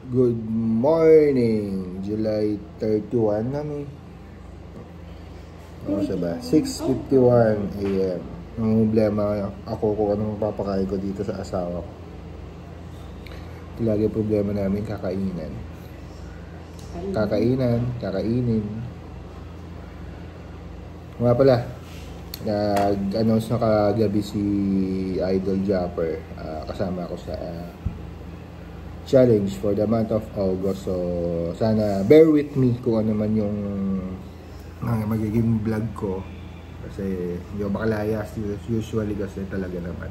Good morning! July 31 kami. Ano siya ba? 6:51 AM. Ang problema ako kung anong papakain ko dito sa asawa ko. Lagi problema namin kakainin. Kakainin. Nga pala, nag-announce na kagabi si Idol Japper. Kasama ako sa challenge for the month of August. So, sana bear with me kung ano man yung magiging vlog ko. Kasi hindi ako makalaya usually kasi talaga naman.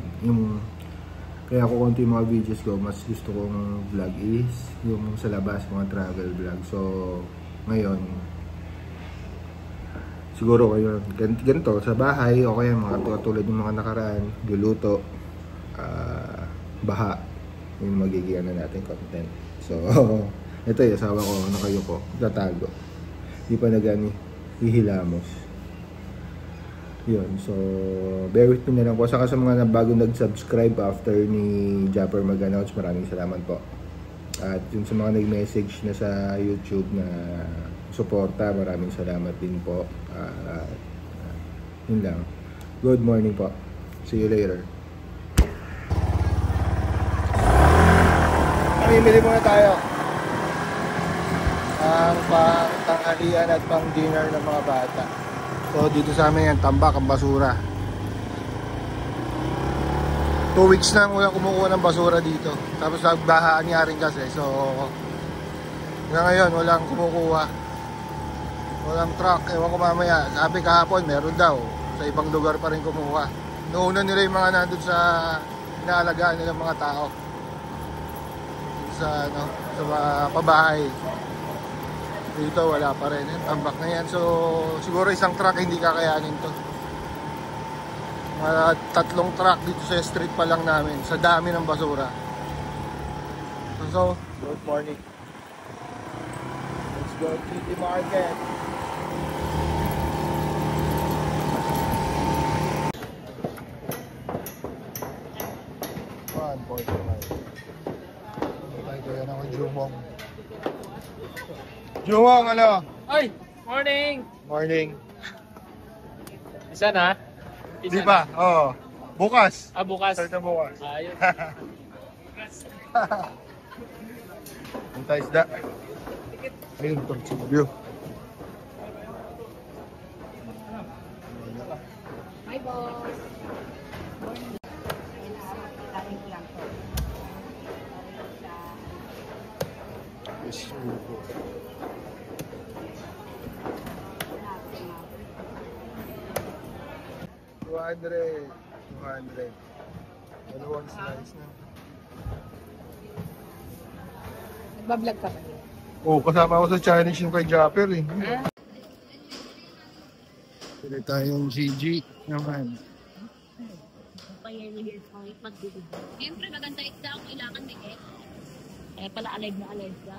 Kaya ako konti yung mga videos ko, mas gusto kong vlog is yung sa labas, mga travel vlog. So, ngayon, siguro kayo ganito sa bahay o kaya mga tulad ng mga nakaraan, luluto, baha, yung magiging natin content. So ito yung asawa ko, nakayuko, tatago, di pa nagani hihilamos yun. So bear with me na lang po. Saka sa mga bagong nag-subscribe after ni Japper mag-announce, maraming salamat po. At yung sa mga nag-message na sa YouTube na suporta, maraming salamat din po. Yun lang. Good morning po. See you later. Mamimili muna tayo ang pang-tanghalian at pang-dinner ng mga bata. So dito sa amin yan, tambak ang basura. 2 weeks na walang kumukuha ng basura dito. Tapos nagbahaan nga rin kasi. So hanggang ngayon walang kumukuha. Walang truck, ewan ko mamaya. Sabi kahapon meron daw, sa ibang lugar pa rin kumuha. Noona nila yung mga nandun sa inaalagaan nilang mga tao sa mga pabahay. Dito wala pa rin, tambak na yan. So siguro isang truck hindi kakayanin to. Mga 3 truck dito sa street pa lang namin, sa dami ng basura. So good morning. Let's go to the market. Jumong, ano? Ay! Morning! Morning. Isa na? Di ba? Oo. Bukas. Bukas. Start na bukas. Ayun. Antay isda. Ayun, pag view. Hi, boss. $200. Dalawang slice na. Nagbablog ka ba? Oo, kasama ako sa challenge yung kay Japper eh. Pili tayong GG naman. Siyempre maganda isda ang kailangan din eh. Kaya pala alive na alive ka.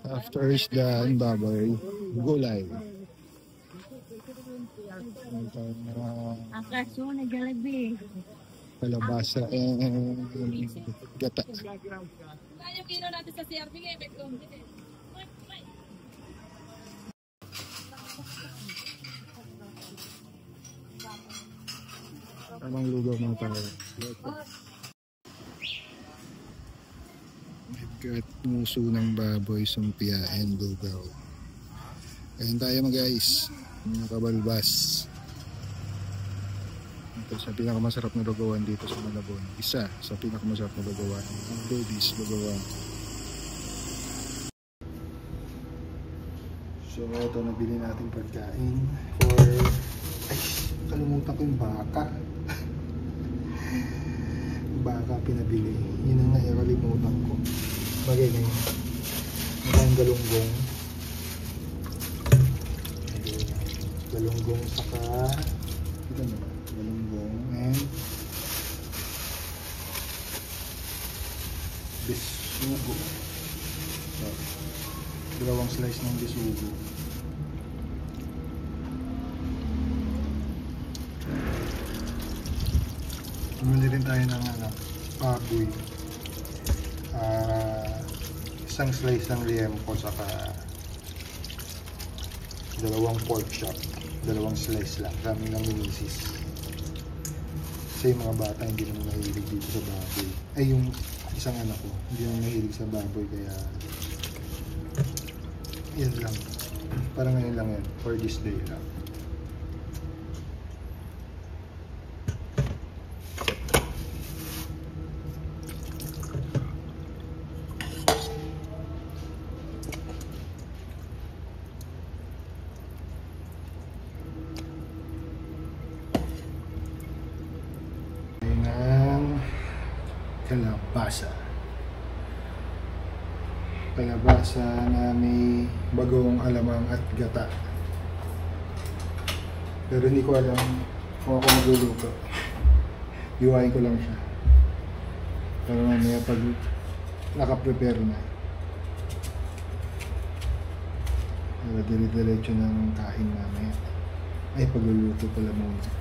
After isda and baboy, gulay. Ang kaso na Jollibee. Kalabasa and gata. Yung kilo natin sa CRB ngayon, may kumbit eh. Anong lugaw mga tayo? Got muso ng baboy, sumpia, and lugaw. Kain tayo mga guys, mga kabalbas. Ito sa pinakamasarap na lugawan dito sa Malabon. Isa sa pinakamasarap na lugawan, ang Baby's Lugawan. So ito nabili natin pagkain for... Ay, kalimutan ko yung baka. Yung baka pinabili. Yun ang nakalimutan ko. Bagay na yun. Magandang galunggong. Galunggong saka ito na, galunggong and bisugo. So, dalawang slice ng bisugo. Bumili rin tayo ng baboy. Isang slice ng liempo saka dalawang pork chop. Dalawang slice lang. Kami lang ni misis. Kasi yung mga bata hindi naman mahilig dito sa baboy. Ay, yung isang anak ko, hindi naman mahilig sa baboy. Kaya, yan lang. Parang ngayon lang yan. For this day lang. Kalabasa na may bagong alamang at gata, pero hindi ko alam kung ako magluluto. Iwain ko lang siya para mamaya pag nakaprepare na, para dire-diretso ng kain mamaya. Ay, pagluluto pala muna.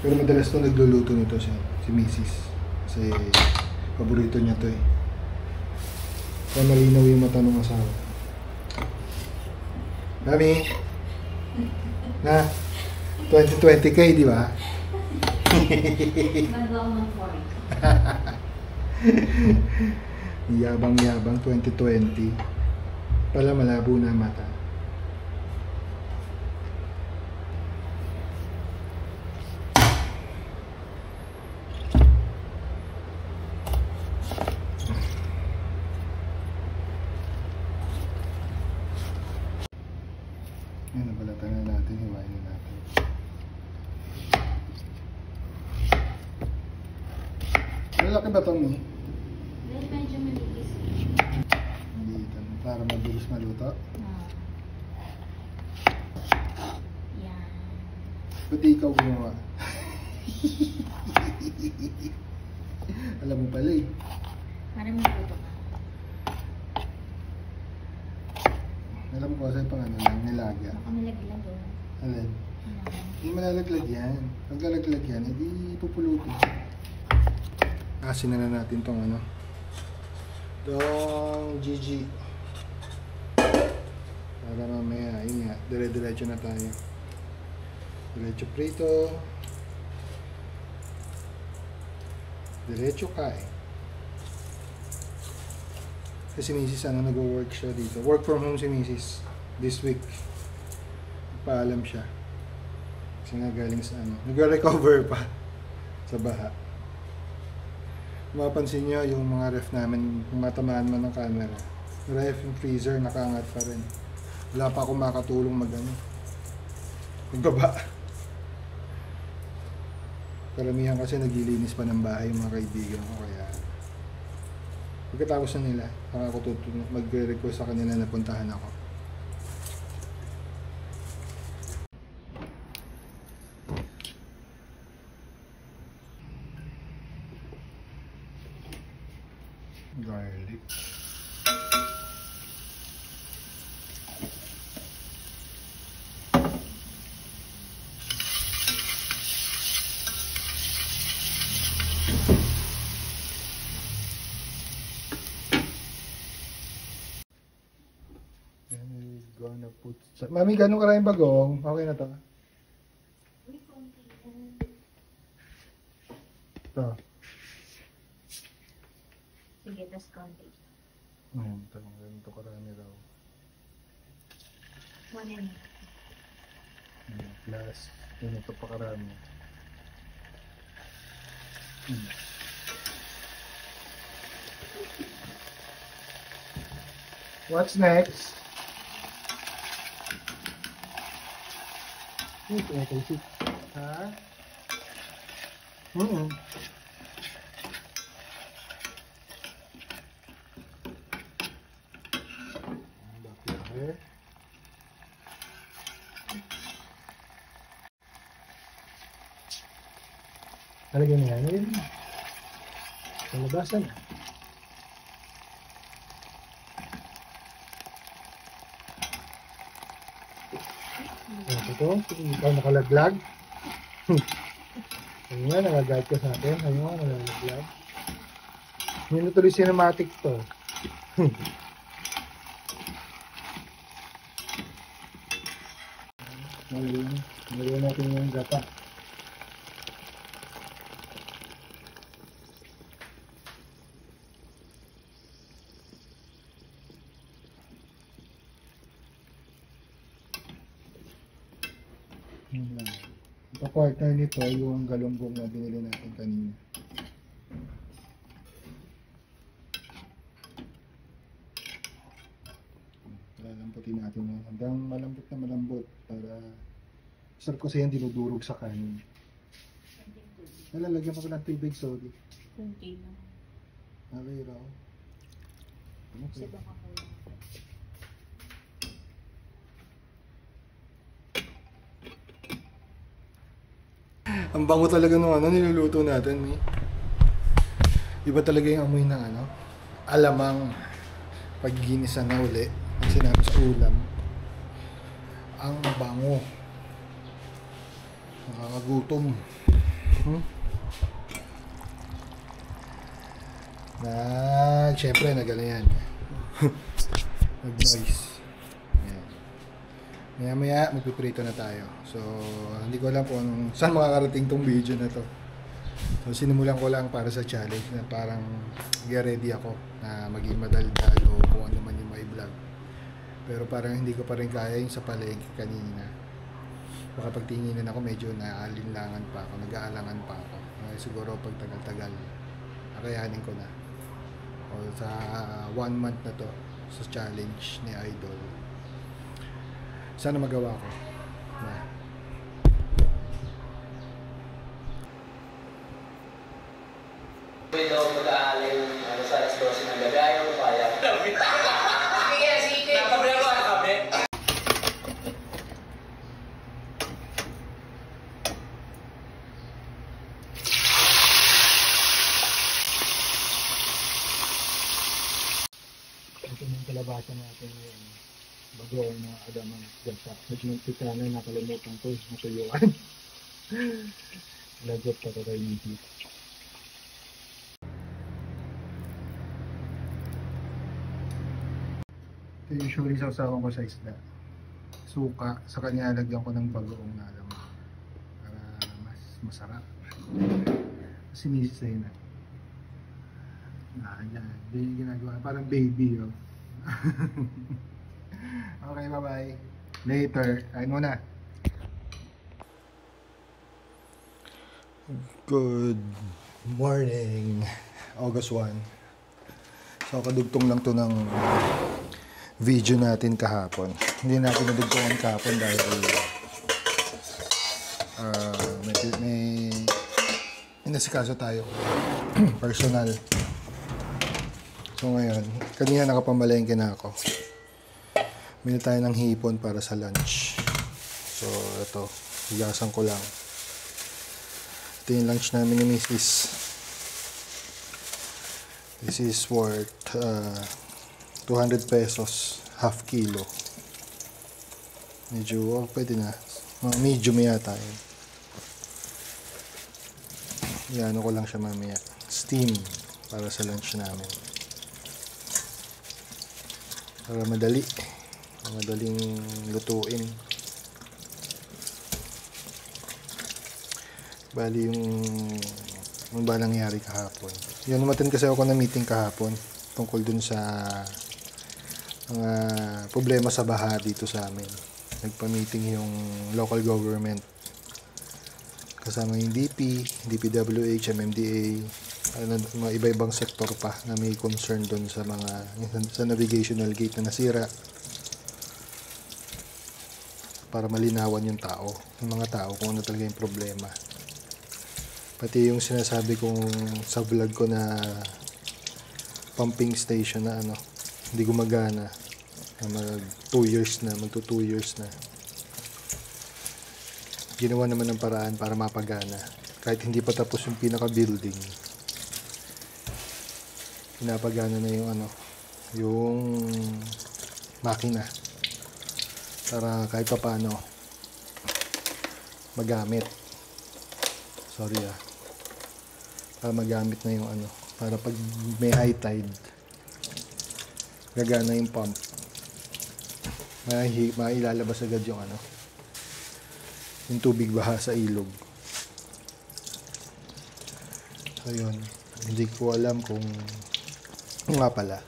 Pero madalas to nagluluto nito si Mrs. Kasi paborito niya to eh. Kaya malinaw yung mata ng asawa. Mami! Na? 2020K, di ba? Yabang-yabang 2020. Pala malabo na mata. Yan, nabalatan na natin, hiwain na natin. Malaki ba ito, Mi? Medyo malinis. Maliitan, para mabilis maluto. Yan. Pati ikaw gumawa. Alam mo pala eh. Parang maluto ka. Alam ko kasi pang ano lang, nilaga. Baka malaglag o. Alin? Hindi malalaglag yan. Pag lalaglag yan, hindi pupulutin. Asin na natin tong ano. Tong GG. Para mamaya, yun nga, dire-diretso na tayo. Diretso prito. Diretso kain. Kasi si Mrs. ano, nag-work siya dito. Work from home si Mrs. this week. Paalam siya. Kasi nga galing sa ano, nag-recover pa sa baha. Mapansin niyo yung mga ref namin, kung matamaan man ng camera. Ref, yung freezer, nakaangat pa rin. Wala pa akong makatulong mag-ano. Magbaba. Karamihan kasi naglilinis pa ng bahay yung mga kaibigan ko, kaya pagkatapos na nila, saka ako mag-request sa kanila na puntahan ako. Garlic. Gonna put... Mami, gano'ng karaming bagong? Okay na to? Ito. Sige, tas konti. Ayan, ganito karami daw. 1 and Plus, ganito pa karami. What's next? Ito. Ha? Bakit? Talagyan niya. Palabasan. Ito, ikaw nakalaglag. Ayun nga, nagagayad ka sa akin. Ayun nga, nalalaglag. Hindi na tuloy cinematic to. Ngayon natin yung gata. Ito partner nito yung galunggong na binili natin kanina. Lalamputin natin yan hanggang malambot na malambot para sarap kasi yan dinudurog sa kanin. Nalalagyan pa ko ng tubig, sorry. Kunti lang. Okay raw. Kasi Okay. baka kulang. Ang bango talaga nung niluluto natin, eh. Iba talaga yung amoy ng alamang pagginisa na uli. Ang sinabi sa ulam. Ang bango. Nakakagutom. Siyempre, nagala yan. Nag-noise. Maya magpiprito na tayo. So, hindi ko alam kung saan makakarating tong video na to. So, sinimulan ko lang para sa challenge na parang get ready ako na maging madaldal o kung ano man yung may vlog. Pero parang hindi ko pa rin kaya yung sa palengke kanina. Baka pagtinginin ako medyo naalinlangan pa ako, nag-aalangan pa ako. Siguro pag tagal-tagal, kakayanin ko na. O sa 1 month na to, sa challenge ni Idol. Sana magawa ko. Pwede ako mag-aalay yung sa alas 12 ng gabi. Ayaw ko kaya. Sige, sige. Napablaro ka kami. Ito yung kalabasan natin yung bagoong na adamang gata. Medyo nagpita na nakalimutan ko. Matuyuan. Lagot ka ka tayo ng ito usually sausawan ko sa isda. Suka. Sa kanya lagyan ko ng bagoong na alamang. Para mas masarap. Sinisisay na. Yan. Hindi yung ginagawa. Parang baby, oh. Okay, bye-bye. Later. Kain muna. Good morning. August 1. So, kadugtong lang to ng video natin kahapon. Hindi natin nadugtungan kahapon dahil may nasikaso tayo. Personal. So ngayon, kanina nakapamalengke na ako. Bili tayo ng hipon para sa lunch. So ito, higasan ko lang. Ito yung lunch namin ni Mrs. This is worth 200 pesos, half kilo. Medyo, pwede na. Medium yata yun. Yan, ko lang siya mamaya. Steam para sa lunch namin. Para madaling lutuin. Bali yung ba nangyari kahapon. Yun, umattend kasi ako na meeting kahapon tungkol dun sa mga problema sa baha dito sa amin. Nagpa-meeting yung local government kasama yung DP, DPWH, MMDA, mga iba-ibang sektor pa na may concern doon sa mga sa navigational gate na nasira para malinawan yung mga tao kung ano talaga yung problema. Pati yung sinasabi kong sa vlog ko na pumping station na hindi gumagana, mag 2 years na, magto 2 years na. Ginawa naman ng paraan para mapagana kahit hindi pa tapos yung pinaka-building. Pinapagana na yung makina para kahit pa paano magamit. So Sorry para magamit na yung ano, para pag may high tide gagana yung pump, mailalabas agad yung ano, yung tubig baha sa ilog. So yun, hindi ko alam kung nga pala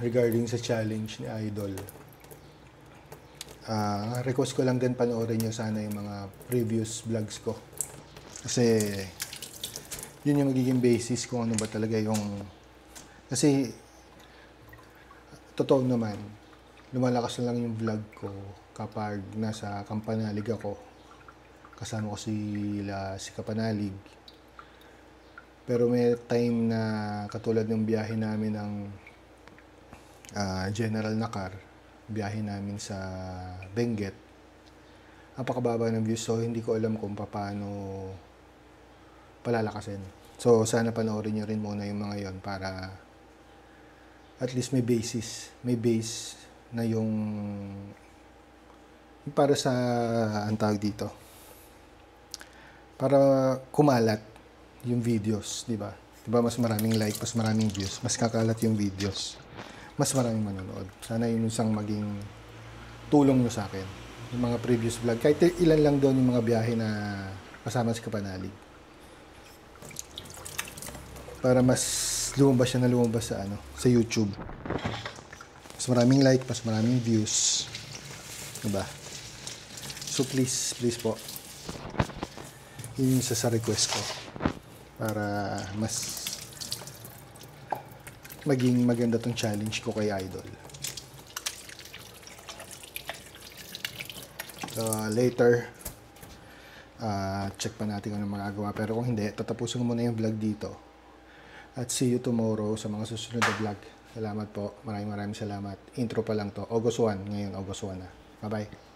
regarding sa challenge ni Idol, request ko lang din panoorin nyo sana yung mga previous vlogs ko, kasi yun yung magiging basis kung ano ba talaga yung, kasi totoo naman lumalakas na lang yung vlog ko kapag nasa Kampanalig ako, kasama ko si Kapanalig. Pero may time na katulad ng biyahe namin ng General Nakar, biyahe namin sa Benguet, napakababa ng views, so hindi ko alam kung paano palalakasin. So sana panoorin nyo rin muna yung mga yon para at least may base na yung para sa ang tawag dito, para kumalat yung videos, di ba? Di ba mas maraming like, mas maraming views, mas kakalat yung videos, mas maraming manonood. Sana yun isang maging tulong nyo sa akin. Yung mga previous vlog, kahit ilan lang doon yung mga biyahe na kasama sa Kapanalig. Para mas lumabas siya na lumabas sa ano, sa YouTube. Mas maraming like, mas maraming views. Diba? So please po. Yun yung isa sa request ko. Para mas maging maganda tong challenge ko kay Idol. So later, check pa natin kung ano magagawa. Pero kung hindi, tatapusin ko muna yung vlog dito. At see you tomorrow sa mga susunod na vlog. Salamat po. Maraming salamat. Intro pa lang to. August 1. Ngayon, August 1 na. Bye-bye.